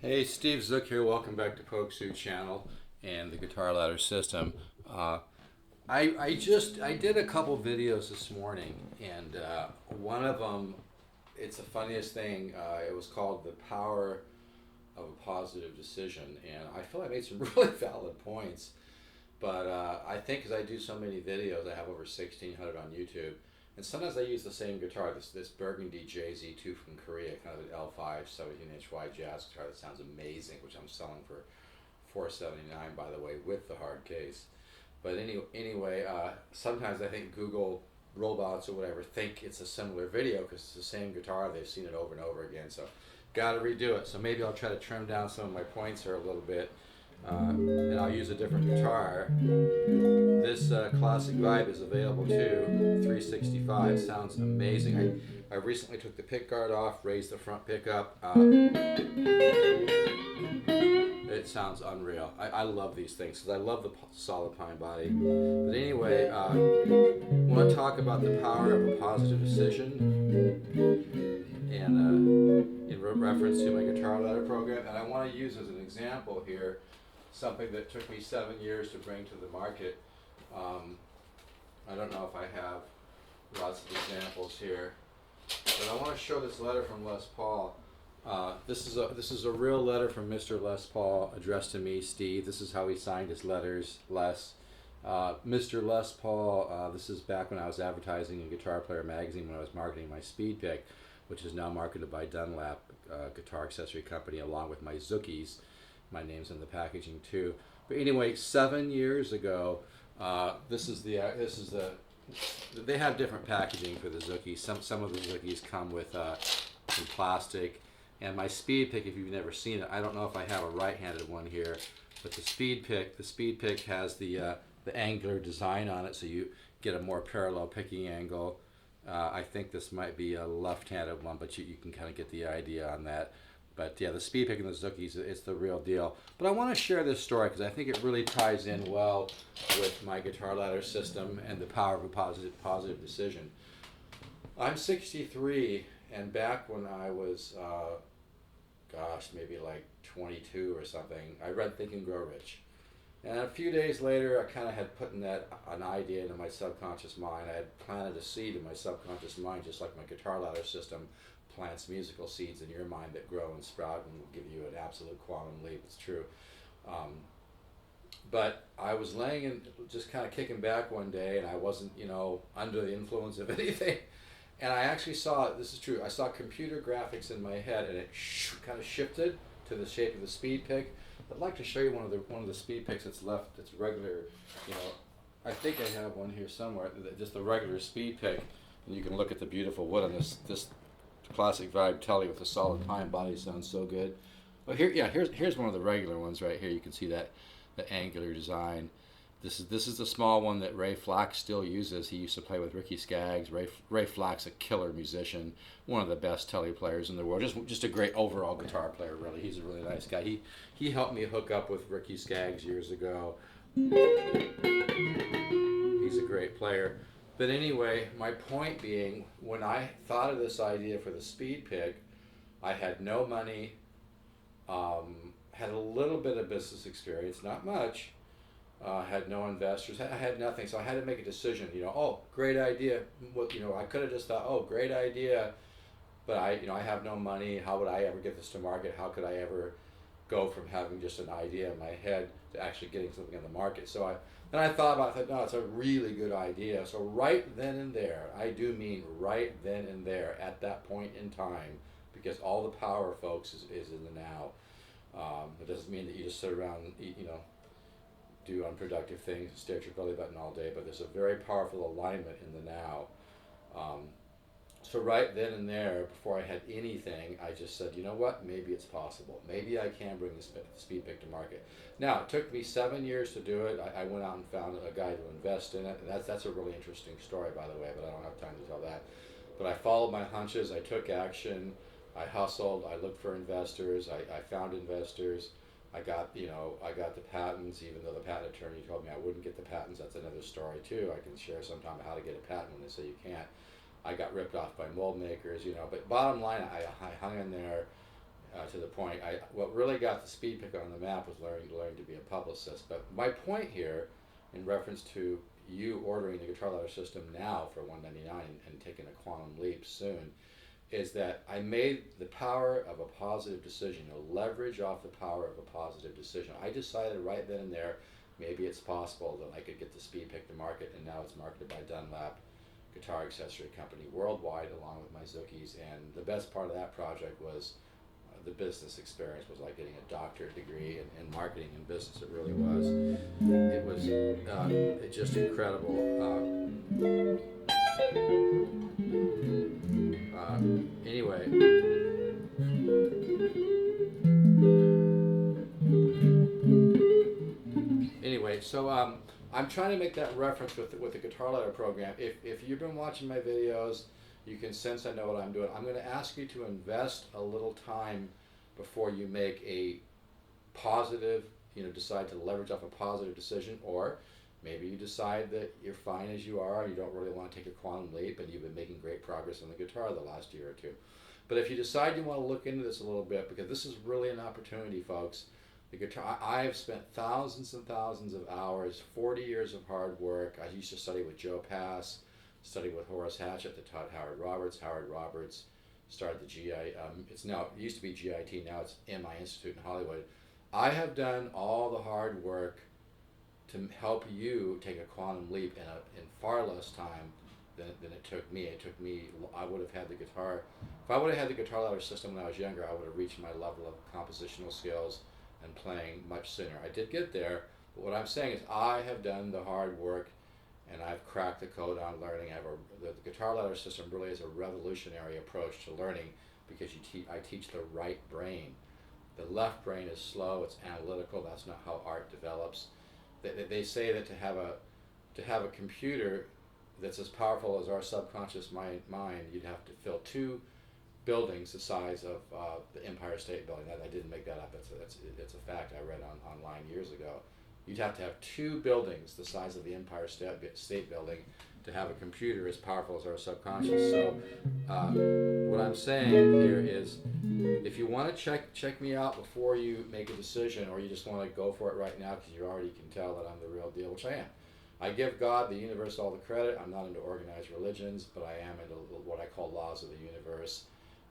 Hey, Steve Zook here. Welcome back to Poke Suit Channel and the Guitar Ladder System. I did a couple videos this morning, and one of them, it's the funniest thing. It was called "The Power of a Positive Decision," and I feel I made some really valid points. But I think because I do so many videos, I have over 1,600 on YouTube, and sometimes I use the same guitar, this Burgundy JZ2 from Korea, kind of an L5 17-inch wide jazz guitar that sounds amazing, which I'm selling for $479, by the way, with the hard case. But anyway, sometimes I think Google robots or whatever think it's a similar video because it's the same guitar. They've seen it over and over again, so got to redo it. So maybe I'll try to trim down some of my points here a little bit, and I'll use a different guitar. This classic vibe is available too. 365 sounds amazing. I recently took the pick guard off, raised the front pickup. It sounds unreal. I love these things because I love the solid pine body. But anyway, I want to talk about the power of a positive decision, and in reference to my guitar ladder program. And I want to use as an example here something that took me 7 years to bring to the market. I don't know if I have lots of examples here, but I want to show this letter from Les Paul. This is a real letter from Mr. Les Paul addressed to me, Steve. This is how he signed his letters, Les. Mr. Les Paul, this is back when I was advertising in Guitar Player magazine when I was marketing my Speed Pick, which is now marketed by Dunlap Guitar Accessory Company, along with my Zookies. My name's in the packaging too. But anyway, 7 years ago, this is the they have different packaging for the Zookies. Some of the Zookies come with some plastic. And my Speed Pick, if you've never seen it, I don't know if I have a right-handed one here, but the Speed Pick has the angular design on it, so you get a more parallel picking angle. I think this might be a left-handed one, but you can kind of get the idea on that. But yeah, the Speed Pick and the Zookies, it's the real deal. But I want to share this story because I think it really ties in well with my guitar ladder system and the power of a positive decision. I'm 63, and back when I was, maybe like 22 or something, I read Think and Grow Rich. And a few days later, I kind of had put an idea into my subconscious mind. I had planted a seed in my subconscious mind, just like my guitar ladder system plants musical seeds in your mind that grow and sprout and will give you an absolute quantum leap. It's true. But I was laying and just kind of kicking back one day, and I wasn't, under the influence of anything. And I actually saw, this is true, I saw computer graphics in my head, and it kind of shifted to the shape of the Speed Pick. I'd like to show you one of the Speed Picks that's left, that's regular, I think I have one here somewhere, just the regular Speed Pick, and you can look at the beautiful wood on this classic vibe telly with the solid pine body. Sounds so good. Well, here's one of the regular ones right here. You can see that the angular design. This is the small one that Ray Flax still uses. He used to play with Ricky Skaggs. Ray Flax, a killer musician, one of the best telly players in the world. Just a great overall guitar player. Really, he's a really nice guy. He helped me hook up with Ricky Skaggs years ago. He's a great player. But anyway, my point being, when I thought of this idea for the Speed Pick, I had no money, had a little bit of business experience, not much, had no investors, I had nothing, so I had to make a decision. Great idea. I could have just thought, great idea, but I have no money. How would I ever get this to market? How could I ever go from having just an idea in my head to actually getting something in the market? So then I thought about it. No, it's a really good idea. So right then and there, I do mean right then and there, at that point in time, because all the power, folks, is in the now. It doesn't mean that you just sit around and do unproductive things and stare at your belly button all day, but there's a very powerful alignment in the now. So right then and there, before I had anything, I just said, you know what, maybe it's possible. Maybe I can bring the Speed Pick to market. Now, it took me 7 years to do it. I went out and found a guy to invest in it. And that's a really interesting story, by the way, but I don't have time to tell that. But I followed my hunches. I took action. I hustled. I looked for investors. I found investors. I got the patents, even though the patent attorney told me I wouldn't get the patents. That's another story, too. I can share sometime how to get a patent when they say you can't. I got ripped off by mold makers, but bottom line, I hung in there, to the point. What really got the speed pick on the map was learning to be a publicist. But my point here, in reference to you ordering the Guitar Ladder system now for $199 and taking a quantum leap soon, is that I made the power of a positive decision, leverage off the power of a positive decision. I decided right then and there, maybe it's possible that I could get the speed pick to market, and now it's marketed by Dunlap Guitar Accessory Company worldwide, along with my Zookies. And the best part of that project was the business experience. Was like getting a doctorate degree in marketing and business. It really was. It was just incredible. Anyway, so I'm trying to make that reference with the Guitar Ladder program. If you've been watching my videos, you can sense I know what I'm doing. I'm going to ask you to invest a little time before you make a positive, decide to leverage off a positive decision, or maybe you decide that you're fine as you are, and you don't really want to take a quantum leap, and you've been making great progress on the guitar the last year or two. But if you decide you want to look into this a little bit, because this is really an opportunity, folks. The guitar, I have spent thousands and thousands of hours, 40 years of hard work. I used to study with Joe Pass, studied with Horace Hatchett, that taught Howard Roberts. Howard Roberts started the GI. It used to be GIT, now it's MI Institute in Hollywood. I have done all the hard work to help you take a quantum leap in far less time than it took me. I would have had the guitar, if I would have had the Guitar Ladder system when I was younger, I would have reached my level of compositional skills and playing much sooner. I did get there, but what I'm saying is I have done the hard work, and I've cracked the code on learning. The Guitar Ladder system really is a revolutionary approach to learning, because I teach the right brain. The left brain is slow, it's analytical. That's not how art develops. They say that to have a computer that's as powerful as our subconscious mind, you'd have to fill 2 buildings the size of the Empire State Building. I didn't make that up. It's a fact I read online years ago. You'd have to have 2 buildings the size of the Empire State Building to have a computer as powerful as our subconscious. So what I'm saying here is, if you want to check me out before you make a decision, or you just want to go for it right now because you already can tell that I'm the real deal, which I am. I give God, the universe, all the credit. I'm not into organized religions, but I am into what I call laws of the universe.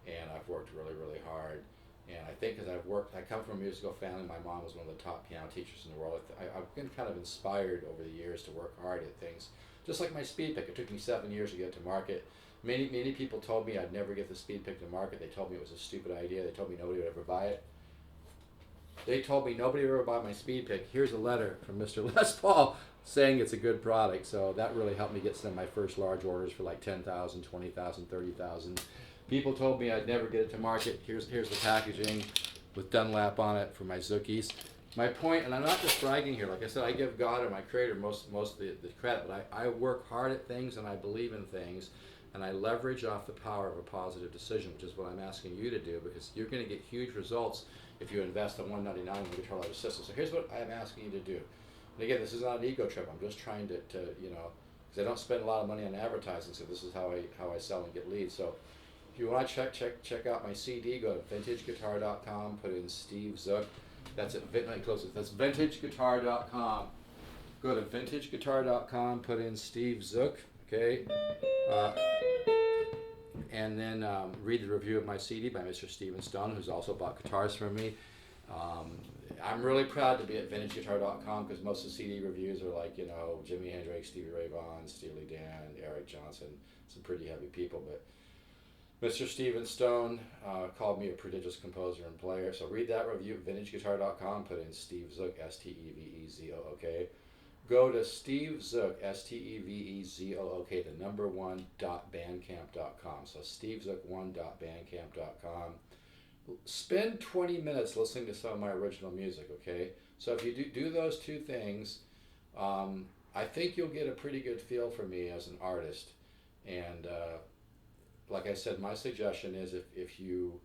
And I've worked really, really hard. And I think because I come from a musical family. My mom was one of the top piano teachers in the world. I've been kind of inspired over the years to work hard at things. Just like my speed pick, it took me 7 years to get to market. Many people told me I'd never get the speed pick to market. They told me it was a stupid idea. They told me nobody would ever buy it. They told me nobody would ever buy my speed pick. Here's a letter from Mr. Les Paul saying it's a good product. So that really helped me get some of my first large orders for like 10,000, 20,000, 30,000. People told me I'd never get it to market. Here's the packaging with Dunlap on it for my Zookies. My point, and I'm not just bragging here, like I said, I give God or my Creator most of the credit, but I work hard at things, and I believe in things, and I leverage off the power of a positive decision, which is what I'm asking you to do, because you're going to get huge results if you invest in $199 in the Guitar Ladder system. So here's what I'm asking you to do. And again, this is not an ego trip. I'm just trying to because I don't spend a lot of money on advertising, so this is how I sell and get leads. So if you want to check out my CD, go to vintageguitar.com, put in Steve Zook. That's that's vintageguitar.com. Go to vintageguitar.com, put in Steve Zook, okay? And then read the review of my CD by Mr. Stephen Stone, who's also bought guitars from me. I'm really proud to be at vintageguitar.com, because most of the CD reviews are like, Jimi Hendrix, Stevie Ray Vaughan, Steely Dan, Eric Johnson, some pretty heavy people, but Mr. Stephen Stone called me a prodigious composer and player. So read that review at vintageguitar.com, put in Steve Zook, Stevezook. Go to Steve Zook, Stevezook, the number 1.bandcamp.com. So stevezook1.bandcamp.com. Spend 20 minutes listening to some of my original music, okay? So if you do those 2 things, I think you'll get a pretty good feel for me as an artist. And like I said, my suggestion is if you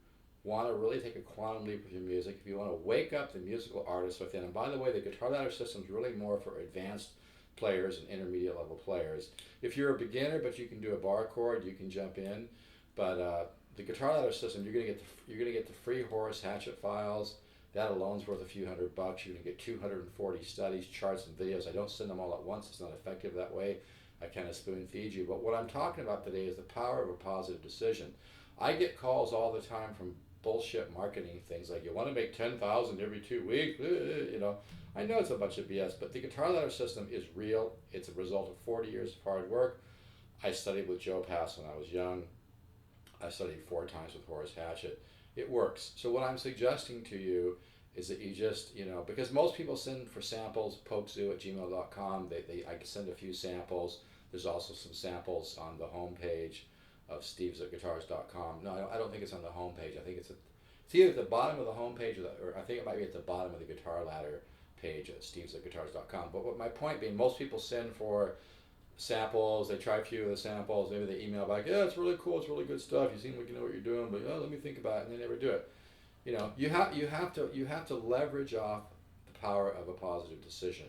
want to really take a quantum leap with your music, if you want to wake up the musical artist within, and by the way, the Guitar Ladder system is really more for advanced players and intermediate level players. If you're a beginner but you can do a bar chord, you can jump in. But the guitar ladder system, you're gonna get the free Horace Hatchet files. That alone's worth a few $100. You're gonna get 240 studies, charts, and videos. I don't send them all at once. It's not effective that way. I kind of spoon feed you. But what I'm talking about today is the power of a positive decision. I get calls all the time from bullshit marketing things like, you want to make 10,000 every 2 weeks. You know, I know it's a bunch of BS, but the guitar ladder system is real. It's a result of 40 years of hard work. I studied with Joe Pass when I was young. I studied 4 times with Horace Hatchet. It works. So what I'm suggesting to you is that you just, you know, because most people send for samples, pokezoo@gmail.com. I send a few samples. There's also some samples on the homepage of steves@guitars.com. No, I don't think it's on the homepage. I think it's either at the bottom of the homepage or I think it might be at the bottom of the guitar ladder page at steves@guitars.com. But what my point being, most people send for samples. They try a few of the samples. Maybe they email back, yeah, it's really cool. It's really good stuff. You seem like you know what you're doing, but let me think about it, and they never do it. You know, you have to leverage off the power of a positive decision.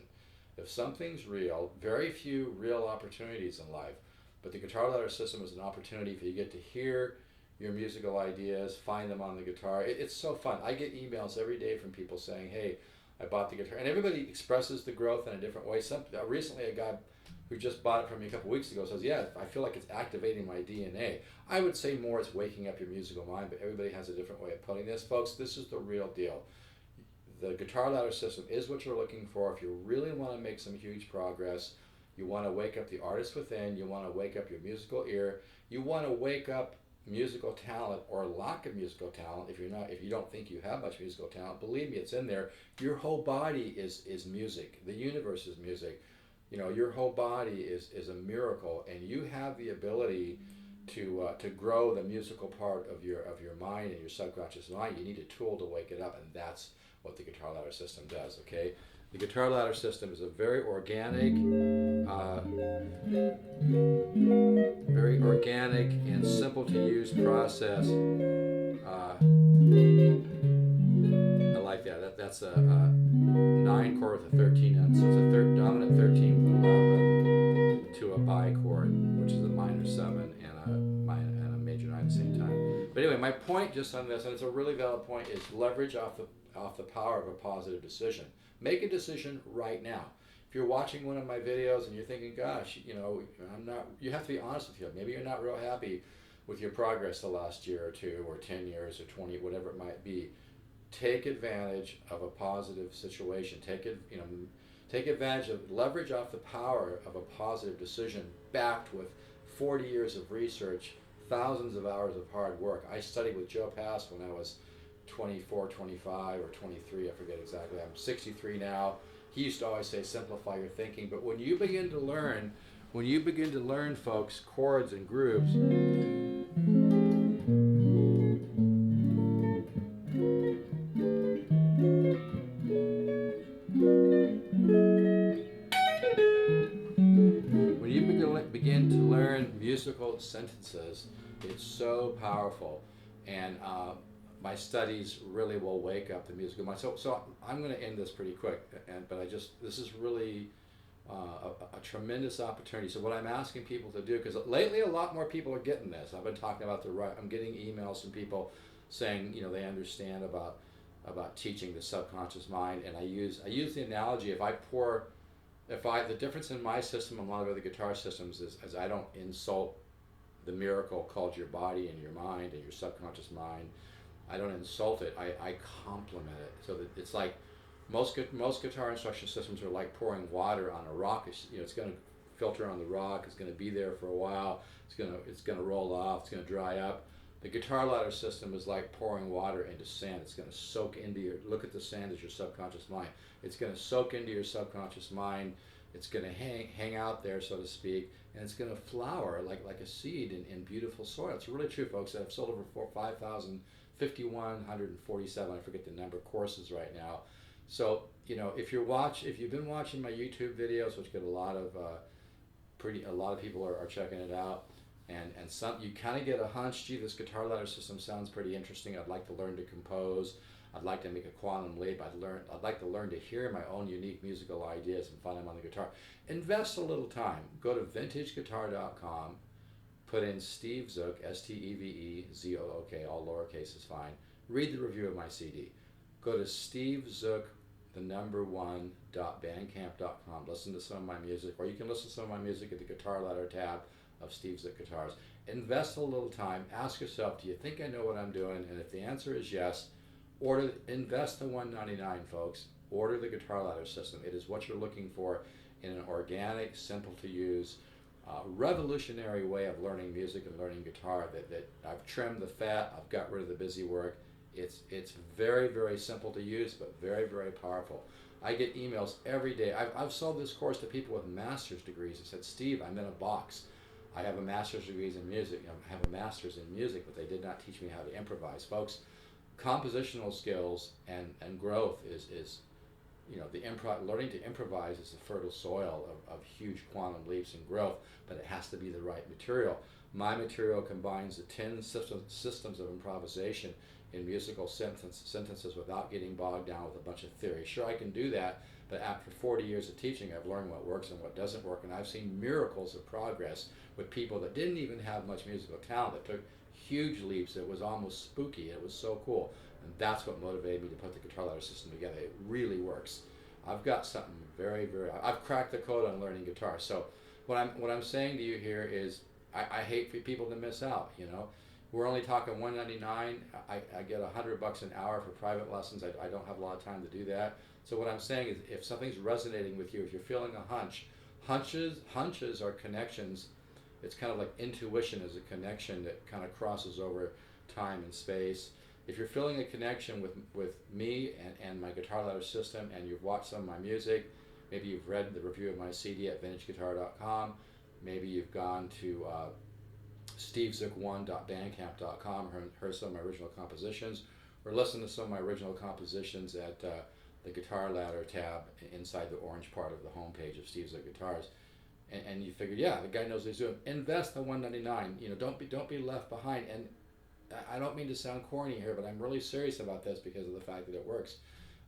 If something's real, very few real opportunities in life, but the guitar ladder system is an opportunity for you to get to hear your musical ideas, find them on the guitar. It's so fun. I get emails every day from people saying, hey, I bought the guitar, and everybody expresses the growth in a different way. Recently, a guy who just bought it from me a couple weeks ago says, yeah, I feel like it's activating my DNA. I would say more it's waking up your musical mind, but everybody has a different way of putting this. Folks, this is the real deal. The guitar ladder system is what you're looking for. If you really want to make some huge progress, you want to wake up the artist within, you want to wake up your musical ear, you want to wake up musical talent or lack of musical talent. If you don't think you have much musical talent, believe me, it's in there. Your whole body is music. The universe is music. You know, your whole body is a miracle, and you have the ability to grow the musical part of your mind and your subconscious mind. You need a tool to wake it up, and that's what the guitar ladder system does. Okay, the guitar ladder system is a very organic and simple to use process. I like that. That's a 9 chord with a 13 on, so it's a dominant 13 with an 11 to a bi-chord, which is a minor 7 and a major 9 at the same time. But anyway, my point just on this, and it's a really valid point, is leverage off the power of a positive decision. Make a decision right now. If you're watching one of my videos and you're thinking, gosh, you know, you have to be honest with you. Maybe you're not real happy with your progress the last year or 2 or 10 years or 20, whatever it might be. Take advantage of a positive situation. Take advantage of, leverage off the power of a positive decision backed with 40 years of research, thousands of hours of hard work. I studied with Joe Pass when I was 24, 25, or 23, I forget exactly. I'm 63 now. He used to always say, simplify your thinking. But when you begin to learn, folks, chords and grooves, begin to learn musical sentences, it's so powerful. And my studies really will wake up the musical mind. So I'm going to end this pretty quick, but this is really a tremendous opportunity. So what I'm asking people to do, because lately a lot more people are getting this. I've been talking about I'm getting emails from people saying, you know, they understand about teaching the subconscious mind, and I use the analogy, the difference in my system and a lot of other guitar systems is I don't insult the miracle called your body and your mind and your subconscious mind. I don't insult it. I complement it. So that it's like most guitar instruction systems are like pouring water on a rock. It's going to filter on the rock. It's going to be there for a while. It's going to roll off. It's going to dry up. The guitar ladder system is like pouring water into sand. It's going to soak into look at the sand as your subconscious mind. It's going to soak into your subconscious mind. It's going to hang out there, so to speak, and it's going to flower like a seed in beautiful soil. It's really true, folks. I've sold over 5,147, I forget the number, courses right now. So, you know, if you've been watching my YouTube videos, which get a lot of people are checking it out, and some, you kind of get a hunch, gee, this guitar ladder system sounds pretty interesting. I'd like to learn to compose. I'd like to make a quantum leap. I'd like to learn to hear my own unique musical ideas and find them on the guitar. Invest a little time. Go to vintageguitar.com, put in Steve Zook, SteveZook, all lowercase is fine. Read the review of my CD. Go to stevezook, the number one, .bandcamp.com. Listen to some of my music, or you can listen to some of my music at the Guitar Ladder tab of Steve Zook Guitars. Invest a little time. Ask yourself, do you think I know what I'm doing? And if the answer is yes, invest the $199, folks. Order the Guitar Ladder system. It is what you're looking for in an organic, simple to use, revolutionary way of learning music and learning guitar. That I've trimmed the fat. I've got rid of the busy work. It's very, very simple to use, but very, very powerful. I get emails every day. I've sold this course to people with master's degrees and said, Steve, I'm in a box. I have a master's degree in music. I have a master's in music, but they did not teach me how to improvise. Folks, compositional skills and growth is learning to improvise is the fertile soil of huge quantum leaps and growth, but it has to be the right material. My material combines the 10 systems of improvisation in musical sentences without getting bogged down with a bunch of theory. Sure, I can do that, but after 40 years of teaching, I've learned what works and what doesn't work, and I've seen miracles of progress with people that didn't even have much musical talent, that took huge leaps. It was almost spooky. It was so cool, and that's what motivated me to put the Guitar Ladder system together. It really works. I've got something I've cracked the code on learning guitar. So what I'm saying to you here is I hate for people to miss out. We're only talking $199. I get $100 an hour for private lessons. I don't have a lot of time to do that. So what I'm saying is, if something's resonating with you, if you're feeling a hunches are connections. It's kind of like intuition is a connection that kind of crosses over time and space. If you're feeling a connection with me and my Guitar Ladder system, and you've watched some of my music, maybe you've read the review of my CD at vintageguitar.com, maybe you've gone to stevezook1.bandcamp.com, heard some of my original compositions, or listened to some of my original compositions at the Guitar Ladder tab inside the orange part of the homepage of Steve Zook Guitars, and you figured, yeah, the guy knows what he's doing. Invest the $199. Don't be left behind. And I don't mean to sound corny here, but I'm really serious about this because of the fact that it works.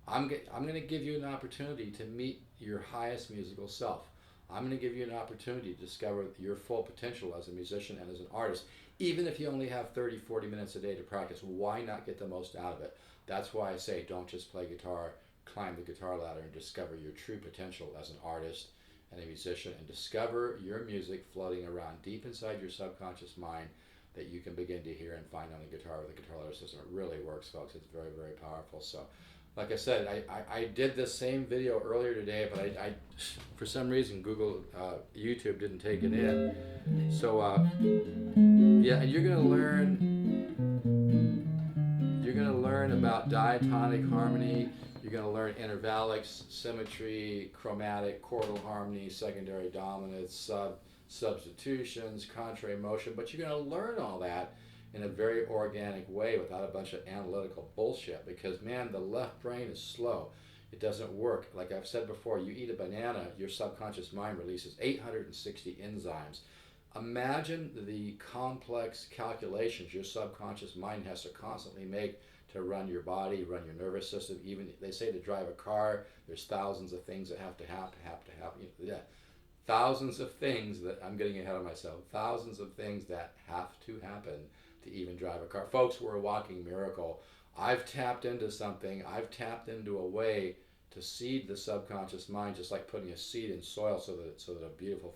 I'm going to give you an opportunity to meet your highest musical self. I'm going to give you an opportunity to discover your full potential as a musician and as an artist. Even if you only have 30, 40 minutes a day to practice, why not get the most out of it? That's why I say don't just play guitar, climb the guitar ladder and discover your true potential as an artist and a musician, and discover your music floating around deep inside your subconscious mind that you can begin to hear and find on the guitar with the Guitar Ladder system. It really works, folks. It's very, very powerful. So, like I said, I did this same video earlier today, but I for some reason, YouTube didn't take it in. So, yeah, and you're gonna learn about diatonic harmony. You're gonna learn intervallics, symmetry, chromatic, chordal harmony, secondary dominance, substitutions, contrary motion. But you're gonna learn all that in a very organic way without a bunch of analytical bullshit, because man, the left brain is slow. It doesn't work. Like I've said before, you eat a banana, your subconscious mind releases 860 enzymes. Imagine the complex calculations your subconscious mind has to constantly make to run your body, run your nervous system. Even they say to drive a car, there's thousands of things that have to happen. Yeah. Thousands of things that, I'm getting ahead of myself, thousands of things that have to happen to even drive a car. Folks, we're a walking miracle. I've tapped into something. I've tapped into a way to seed the subconscious mind, just like putting a seed in soil so that a beautiful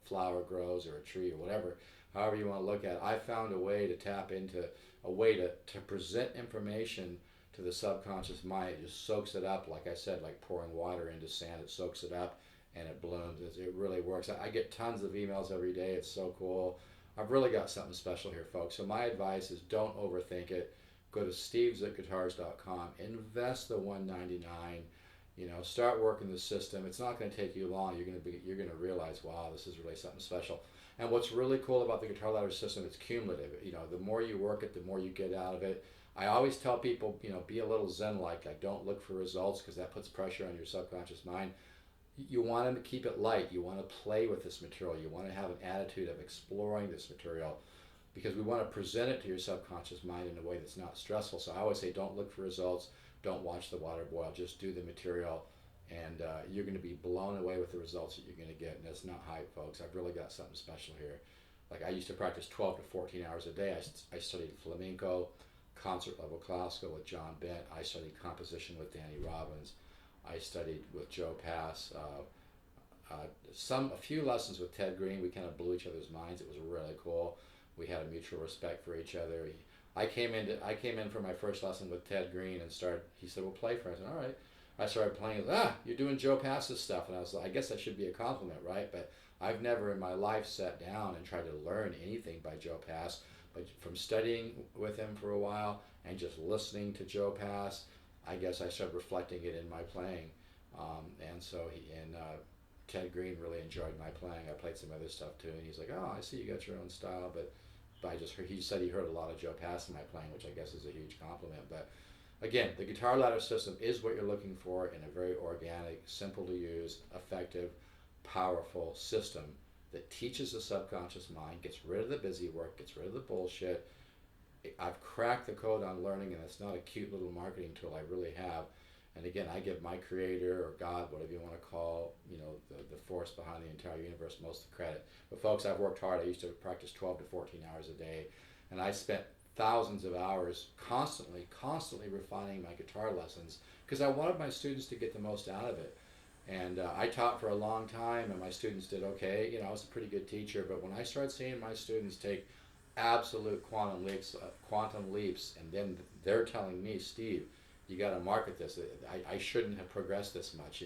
flower grows, or a tree, or whatever, however you want to look at it. I found a way to tap into a way to present information to the subconscious mind. It just soaks it up, like I said, like pouring water into sand. It soaks it up and it blooms. It really works. I get tons of emails every day. It's so cool. I've really got something special here, folks. So my advice is, don't overthink it. Go to stevezookguitars.com. Invest the $199. Start working the system. It's not going to take you long. You're going to realize, wow, this is really something special. And what's really cool about the Guitar Ladder system, it's cumulative. The more you work it, the more you get out of it. I always tell people, be a little Zen-like. Like, don't look for results, because that puts pressure on your subconscious mind. You want to keep it light. You want to play with this material. You want to have an attitude of exploring this material, because we want to present it to your subconscious mind in a way that's not stressful. So I always say, don't look for results. Don't watch the water boil. Just do the material, and you're going to be blown away with the results that you're going to get. And that's not hype, folks. I've really got something special here. like I used to practice 12 to 14 hours a day. I studied flamenco, concert level classical with John Bent. I studied composition with Danny Robbins. I studied with Joe Pass. A few lessons with Ted Green. We kind of blew each other's minds. It was really cool. We had a mutual respect for each other. I came in for my first lesson with Ted Green and started. He said, "Well, play for us." And all right. I started playing. You're doing Joe Pass's stuff, and I was like, I guess that should be a compliment, right? But I've never in my life sat down and tried to learn anything by Joe Pass. But from studying with him for a while and just listening to Joe Pass, I guess I started reflecting it in my playing. And so Ted Green really enjoyed my playing. I played some other stuff too, and he's like, "Oh, I see you got your own style," but he said he heard a lot of Joe Pass in my playing, which I guess is a huge compliment. But again, the guitar ladder system is what you're looking for in a very organic, simple to use, effective, powerful system that teaches the subconscious mind, gets rid of the busy work, gets rid of the bullshit. I've cracked the code on learning, and it's not a cute little marketing tool. I really have. And again, I give my creator or God, whatever you want to call, the force behind the entire universe, most of the credit. But folks, I've worked hard. I used to practice 12 to 14 hours a day, and I spent thousands of hours constantly refining my guitar lessons because I wanted my students to get the most out of it. And I taught for a long time, and my students did okay. I was a pretty good teacher, but when I started seeing my students take absolute quantum leaps, and then they're telling me, "Steve, you got to market this. I shouldn't have progressed this much.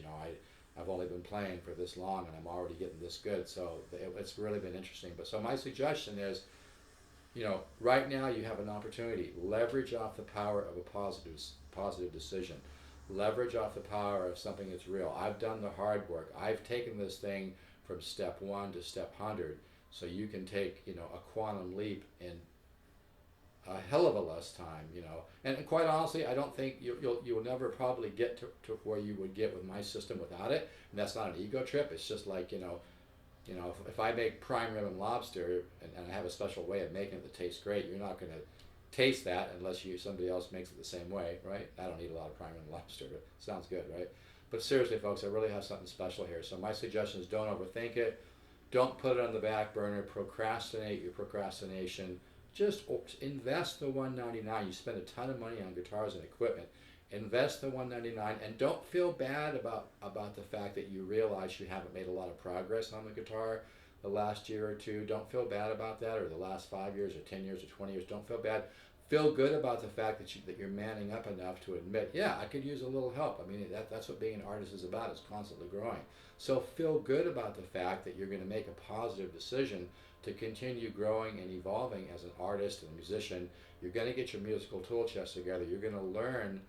I've only been playing for this long, and I'm already getting this good." So it's really been interesting. But so my suggestion is, right now you have an opportunity. Leverage off the power of a positive decision. Leverage off the power of something that's real. I've done the hard work. I've taken this thing from step 1 to step 100, so you can take a quantum leap in a hell of a less time. And quite honestly, I don't think you'll never probably get to where you would get with my system without it. And that's not an ego trip. It's just like if I make prime rib and lobster and I have a special way of making it that tastes great, you're not going to taste that unless somebody else makes it the same way, right? I don't eat a lot of prime rib and lobster, but it sounds good, right? But seriously, folks, I really have something special here. So my suggestion is don't overthink it. Don't put it on the back burner. Procrastinate your procrastination. Just invest the $199. You spend a ton of money on guitars and equipment. Invest the $199, and don't feel bad about the fact that you realize you haven't made a lot of progress on the guitar the last year or two. Don't feel bad about that, or the last 5 years or 10 years or 20 years. Don't feel bad. Feel good about the fact that you're manning up enough to admit, yeah, I could use a little help. I mean, that's what being an artist is about. It's constantly growing. So feel good about the fact that you're going to make a positive decision to continue growing and evolving as an artist and a musician. You're going to get your musical tool chest together. You're going to learn.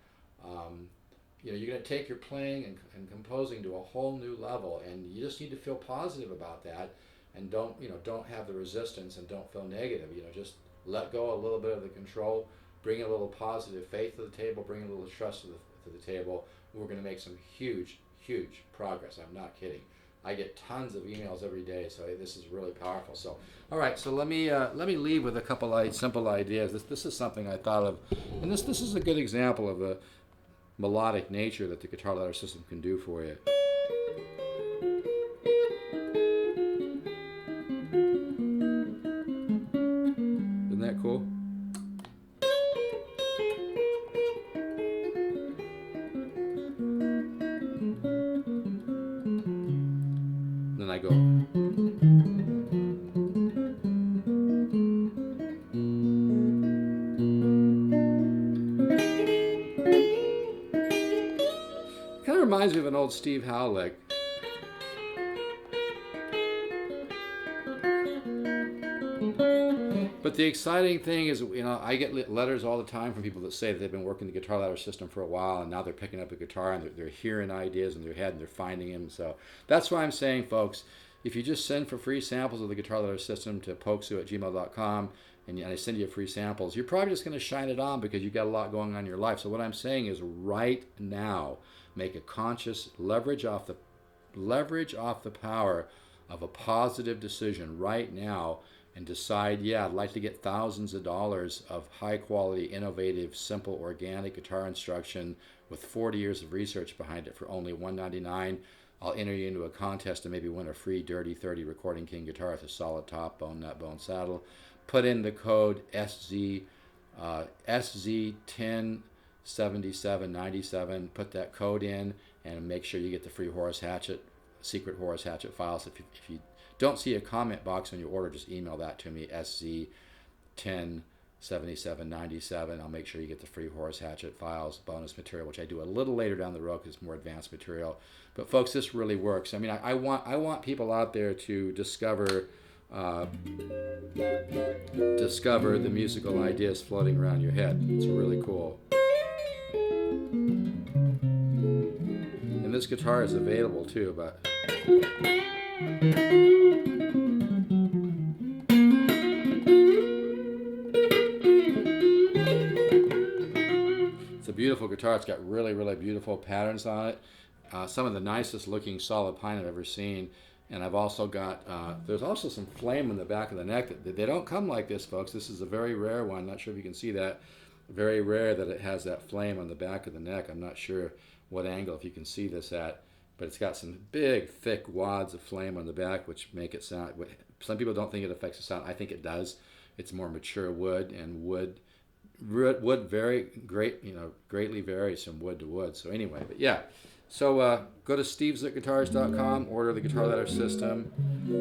You're going to take your playing and composing to a whole new level, and you just need to feel positive about that, and don't have the resistance, and don't feel negative. Just let go a little bit of the control, bring a little positive faith to the table, bring a little trust to the table. We're going to make some huge progress. I'm not kidding. I get tons of emails every day, so this is really powerful. So, all right, so let me leave with a couple of simple ideas. This is something I thought of, and this is a good example of the melodic nature that the guitar ladder system can do for you. Isn't that cool? Then I go. Kind of reminds me of an old Steve Howe lick. But the exciting thing is, I get letters all the time from people that say that they've been working the guitar ladder system for a while, and now they're picking up a guitar, and they're hearing ideas in their head, and they're finding them. So that's why I'm saying, folks, if you just send for free samples of the guitar ladder system to pokesue@gmail.com, and I send you free samples, you're probably just going to shine it on because you've got a lot going on in your life. So what I'm saying is, right now, make a conscious leverage off the power of a positive decision right now, and decide, yeah, I'd like to get thousands of dollars of high quality, innovative, simple, organic guitar instruction with 40 years of research behind it for only $199. I'll enter you into a contest to maybe win a free Dirty 30 Recording King guitar with a solid top, bone nut, bone saddle. Put in the code SZ107797. Put that code in and make sure you get the free Horace Hatchet, secret Horace Hatchet files. If you don't see a comment box when you order, just email that to me, SZ107797. I'll make sure you get the free Horace Hatchet files, bonus material, which I do a little later down the road because it's more advanced material. But folks, this really works. I mean, I want people out there to discover the musical ideas floating around your head. It's really cool. And this guitar is available too, but it's a beautiful guitar. It's got really, really beautiful patterns on it. Some of the nicest looking solid pine I've ever seen. And I've also got, there's also some flame in the back of the neck. They don't come like this, folks. This is a very rare one. Not sure if you can see that. Very rare that it has that flame on the back of the neck. I'm not sure what angle, if you can see this at. But it's got some big, thick wads of flame on the back, which make it sound, some people don't think it affects the sound. I think it does. It's more mature wood, and wood very great, greatly varies from wood to wood. So anyway, but yeah. So go to steveslickguitars.com, order the Guitar Letter system.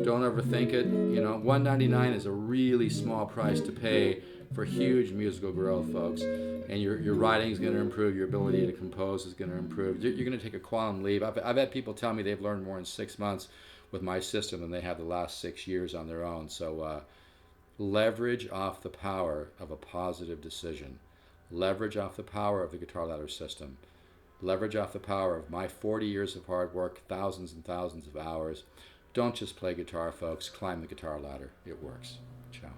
Don't overthink it. $199 is a really small price to pay for huge musical growth, folks. And your writing is going to improve. Your ability to compose is going to improve. You're going to take a quantum leap. I've had people tell me they've learned more in 6 months with my system than they have the last 6 years on their own. So leverage off the power of a positive decision. Leverage off the power of the Guitar Letter system. Leverage off the power of my 40 years of hard work, thousands and thousands of hours. Don't just play guitar, folks. Climb the guitar ladder. It works. Ciao.